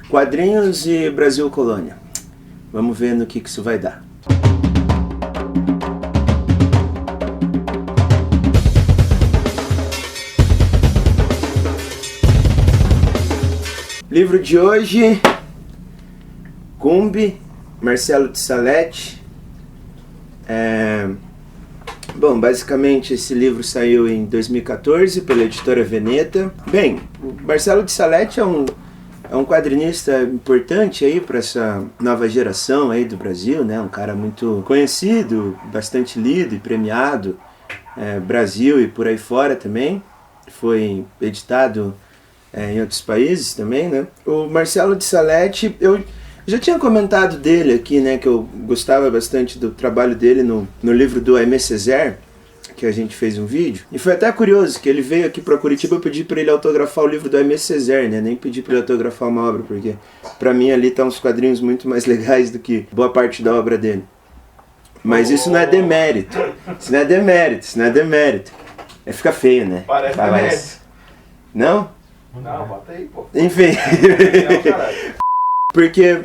Quadrinhos e Brasil Colônia. Vamos ver no que isso vai dar. Livro de hoje, Cumbi, Marcelo de Salete. Bom, basicamente esse livro saiu em 2014 pela editora Veneta. Bem, o Marcelo de Salete é um quadrinista importante aí para essa nova geração aí do Brasil, né? Um cara muito conhecido, bastante lido e premiado, Brasil e por aí fora também. Foi editado em outros países também, né? O Marcelo de Salete, eu já tinha comentado dele aqui, né? Que eu gostava bastante do trabalho dele no livro do Aimé Césaire, que a gente fez um vídeo. E foi até curioso que ele veio aqui para Curitiba, eu pedi para ele autografar o livro do Aimé Césaire, né? Nem pedi para ele autografar uma obra, porque para mim ali tá uns quadrinhos muito mais legais do que boa parte da obra dele. Mas isso não é demérito. Isso não é demérito. Fica feio, né? Parece. Não? Não, bota aí, pô. Enfim. Porque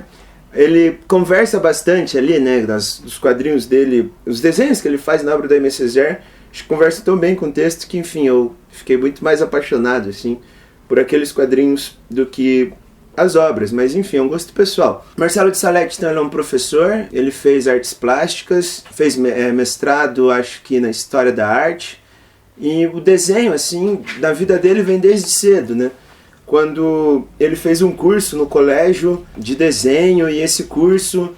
ele conversa bastante ali, né, dos quadrinhos dele, os desenhos que ele faz na obra do Aimé Césaire, acho que conversa tão bem com o texto que, enfim, eu fiquei muito mais apaixonado, assim, por aqueles quadrinhos do que as obras, mas enfim, é um gosto pessoal. Marcelo de Salete, então, ele é um professor, ele fez artes plásticas, fez mestrado, acho que na história da arte, e o desenho, assim, da vida dele vem desde cedo, né? Quando ele fez um curso no colégio de desenho, e esse curso,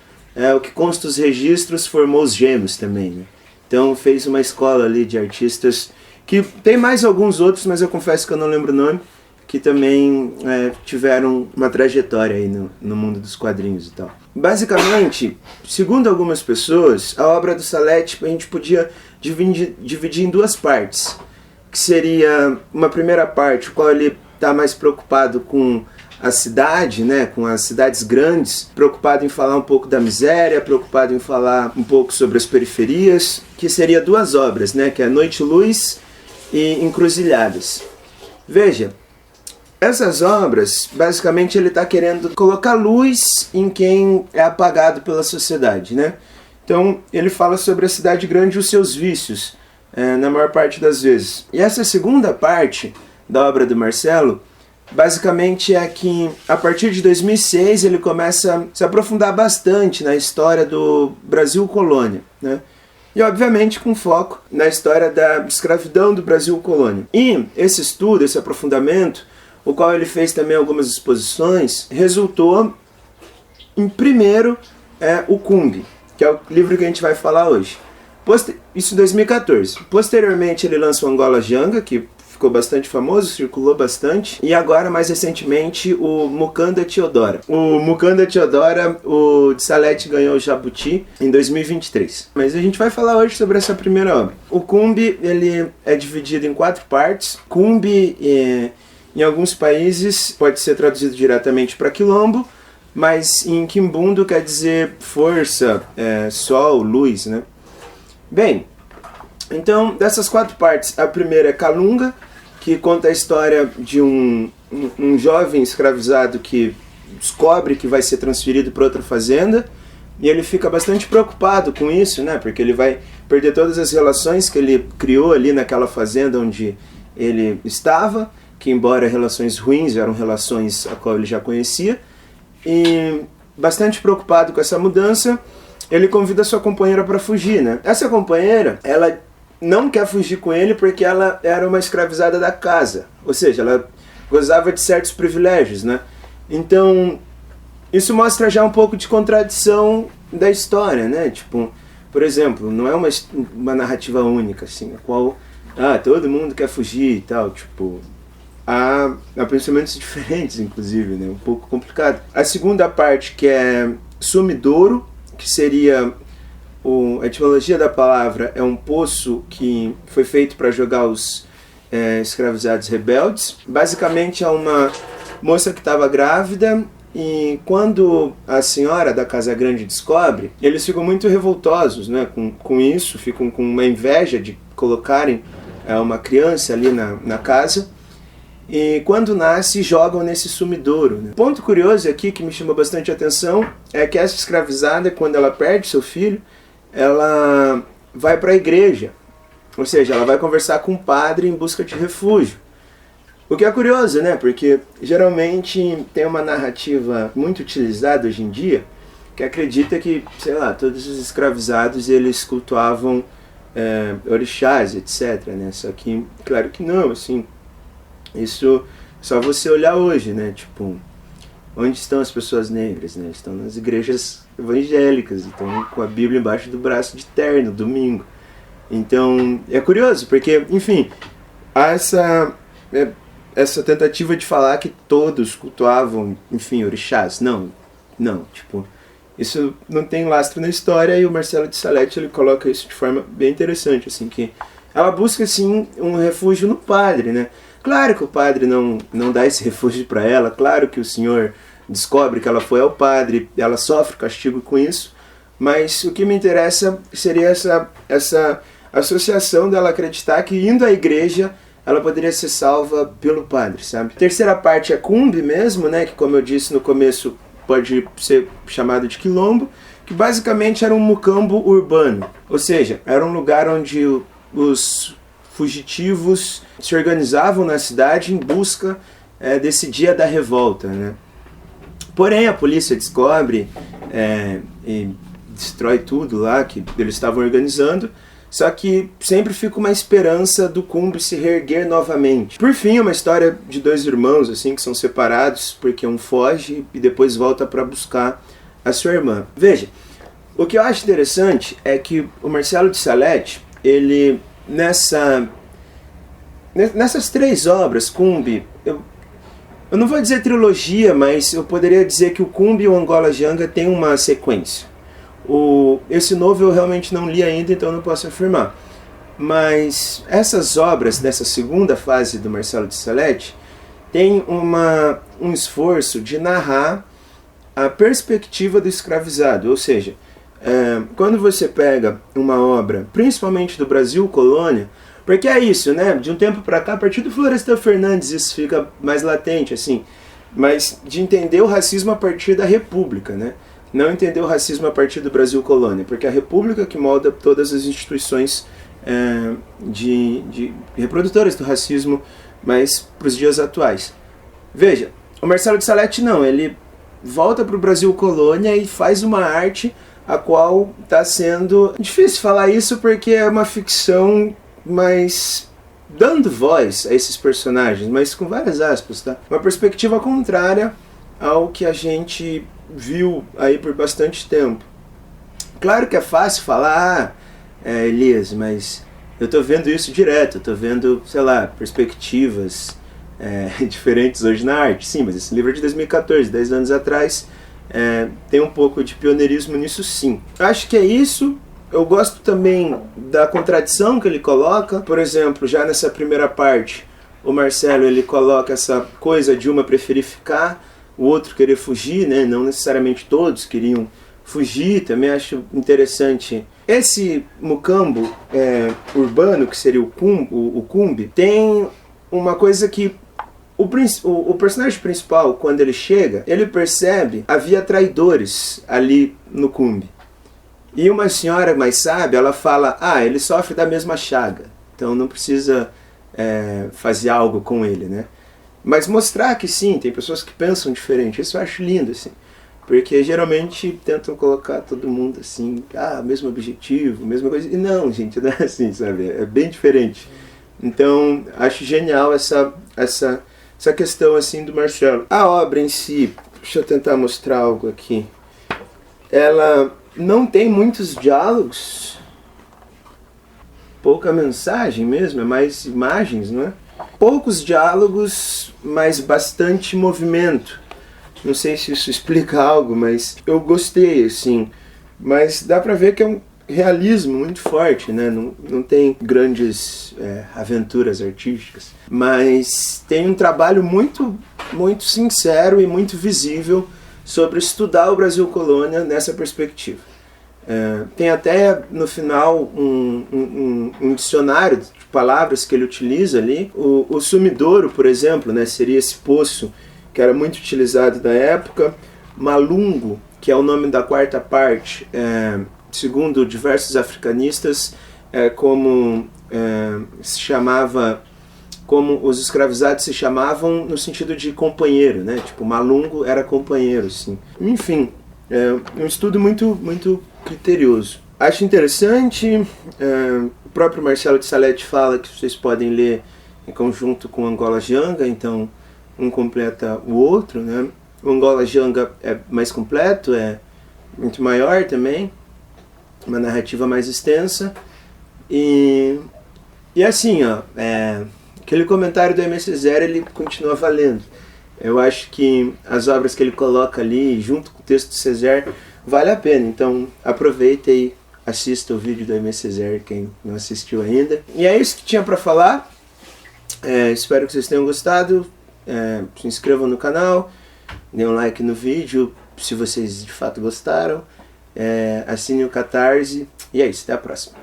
o que consta os registros, formou os gêmeos também, né? Então fez uma escola ali de artistas, que tem mais alguns outros, mas eu confesso que eu não lembro o nome, que também tiveram uma trajetória aí no mundo dos quadrinhos e tal. Basicamente, segundo algumas pessoas, a obra do Salete a gente podia dividir em duas partes, que seria uma primeira parte, qual ele está mais preocupado com a cidade, né, com as cidades grandes, preocupado em falar um pouco da miséria, preocupado em falar um pouco sobre as periferias, que seria duas obras, né, que é Noite e Luz e Encruzilhadas. Veja, essas obras, basicamente ele está querendo colocar luz em quem é apagado pela sociedade, né? Então ele fala sobre a cidade grande e os seus vícios, na maior parte das vezes. E essa segunda parte da obra do Marcelo, basicamente é que a partir de 2006 ele começa a se aprofundar bastante na história do Brasil Colônia, né? E obviamente com foco na história da escravidão do Brasil Colônia. E esse estudo, esse aprofundamento, o qual ele fez também algumas exposições, resultou em primeiro o Cumbi, que é o livro que a gente vai falar hoje. Isso em 2014. Posteriormente ele lançou Angola Janga, que ficou bastante famoso, circulou bastante. E agora, mais recentemente, o Mukanda Teodora. O Mukanda Teodora, o de Salete ganhou o Jabuti em 2023. Mas a gente vai falar hoje sobre essa primeira obra. O Cumbi, ele é dividido em 4 partes. Cumbi, em alguns países, pode ser traduzido diretamente para quilombo, mas em quimbundo quer dizer força, sol, luz, né? Bem, então, dessas 4 partes, a primeira é Calunga, que conta a história de um jovem escravizado que descobre que vai ser transferido para outra fazenda, e ele fica bastante preocupado com isso, né? Porque ele vai perder todas as relações que ele criou ali naquela fazenda onde ele estava, que embora relações ruins, eram relações a qual ele já conhecia, e bastante preocupado com essa mudança, ele convida sua companheira para fugir, né? Essa companheira, ela não quer fugir com ele porque ela era uma escravizada da casa, ou seja, ela gozava de certos privilégios, né? Então, isso mostra já um pouco de contradição da história, né? Tipo, por exemplo, não é uma narrativa única, assim, a qual todo mundo quer fugir e tal, tipo, há pensamentos diferentes, inclusive, né? Um pouco complicado. A segunda parte, que é Sumidouro, que seria a etimologia da palavra é um poço que foi feito para jogar os escravizados rebeldes. Basicamente é uma moça que estava grávida e quando a senhora da Casa Grande descobre, eles ficam muito revoltosos, né, com isso, ficam com uma inveja de colocarem uma criança ali na casa. e quando nasce jogam nesse sumidouro, né? Ponto curioso aqui que me chamou bastante atenção é que essa escravizada, quando ela perde seu filho, ela vai para a igreja, ou seja, ela vai conversar com o padre em busca de refúgio. O que é curioso, né? Porque geralmente tem uma narrativa muito utilizada hoje em dia que acredita que, sei lá, todos os escravizados eles cultuavam orixás, etc, né? Só que, claro que não, assim, isso só você olhar hoje, né? Tipo, onde estão as pessoas negras, né? Estão nas igrejas evangélicas, estão com a Bíblia embaixo do braço de terno, domingo. Então, é curioso, porque, enfim, há essa tentativa de falar que todos cultuavam, enfim, orixás. Não, tipo, isso não tem lastro na história, e o Marcelo de Salete ele coloca isso de forma bem interessante, assim, que ela busca, assim, um refúgio no padre, né? Claro que o padre não dá esse refúgio para ela, claro que o senhor descobre que ela foi ao padre, ela sofre castigo com isso, mas o que me interessa seria essa associação dela acreditar que indo à igreja ela poderia ser salva pelo padre, sabe? A terceira parte é Cumbe mesmo, né, que como eu disse no começo pode ser chamado de quilombo, que basicamente era um mucambo urbano, ou seja, era um lugar onde os fugitivos se organizavam na cidade em busca desse dia da revolta, né? Porém a polícia descobre e destrói tudo lá que eles estavam organizando. Só que sempre fica uma esperança do Cumbe se reerguer novamente. Por fim, é uma história de dois irmãos assim que são separados porque um foge e depois volta para buscar a sua irmã. Veja, o que eu acho interessante é que o Marcelo de Salete, ele nessas três obras, Cumbe, eu não vou dizer trilogia, mas eu poderia dizer que o Cumbe e o Angola Janga têm uma sequência. Esse novo eu realmente não li ainda, então não posso afirmar. Mas essas obras dessa segunda fase do Marcelo de Salete têm um esforço de narrar a perspectiva do escravizado. Ou seja, quando você pega uma obra, principalmente do Brasil Colônia, porque é isso, né? De um tempo para cá, a partir do Florestan Fernandes isso fica mais latente, assim, mas de entender o racismo a partir da República, né? Não entender o racismo a partir do Brasil Colônia, porque é a República que molda todas as instituições de reprodutoras do racismo, mas para os dias atuais. Veja, o Marcelo de Salete não, ele volta para o Brasil Colônia e faz uma arte a qual está sendo difícil falar isso porque é uma ficção, mas dando voz a esses personagens, mas com várias aspas, tá? Uma perspectiva contrária ao que a gente viu aí por bastante tempo. Claro que é fácil falar, Elias, mas eu tô vendo isso direto, eu tô vendo, sei lá, perspectivas diferentes hoje na arte. Sim, mas esse livro é de 2014, 10 anos atrás, tem um pouco de pioneirismo nisso sim. Acho que é isso. Eu gosto também da contradição que ele coloca. Por exemplo, já nessa primeira parte, o Marcelo ele coloca essa coisa de uma preferir ficar, o outro querer fugir, né? Não necessariamente todos queriam fugir. Também acho interessante. Esse mucambo urbano, que seria o Cumbe, tem uma coisa que o personagem principal, quando ele chega, ele percebe havia traidores ali no Cumbe. E uma senhora mais sábia, ela fala, ele sofre da mesma chaga, então não precisa fazer algo com ele, né? Mas mostrar que sim, tem pessoas que pensam diferente, isso eu acho lindo, assim. Porque geralmente tentam colocar todo mundo assim, mesmo objetivo, mesma coisa. E não, gente, não é assim, sabe? É bem diferente. Então, acho genial essa questão assim do Marcelo. A obra em si, deixa eu tentar mostrar algo aqui. Ela não tem muitos diálogos, pouca mensagem mesmo, é mais imagens, não é? Poucos diálogos, mas bastante movimento. Não sei se isso explica algo, mas eu gostei, assim. Mas dá pra ver que é um realismo muito forte, né? Não tem grandes aventuras artísticas, mas tem um trabalho muito, muito sincero e muito visível sobre estudar o Brasil Colônia nessa perspectiva. Tem até no final um dicionário palavras que ele utiliza ali. O sumidouro, por exemplo, né, seria esse poço que era muito utilizado na época. Malungo, que é o nome da quarta parte, segundo diversos africanistas, se chamava, como os escravizados se chamavam no sentido de companheiro, né? Tipo, malungo era companheiro, assim. Enfim, é um estudo muito, muito criterioso. Acho interessante, o próprio Marcelo de Salete fala que vocês podem ler em conjunto com Angola Janga, então um completa o outro, né? O Angola Janga é mais completo, é muito maior também, uma narrativa mais extensa. E assim, ó, aquele comentário do Aimé Césaire, ele continua valendo. Eu acho que as obras que ele coloca ali, junto com o texto do Césaire, vale a pena. Então aproveita e assista o vídeo do Aimé Césaire, quem não assistiu ainda. E é isso que tinha para falar. Espero que vocês tenham gostado. Se inscrevam no canal, dê um like no vídeo se vocês de fato gostaram. Assine o Catarse. E é isso, até a próxima.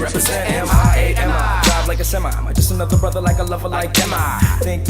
Represent M-I-A-M-I. Drive like a semi. Am I just another brother like a lover like am I? Think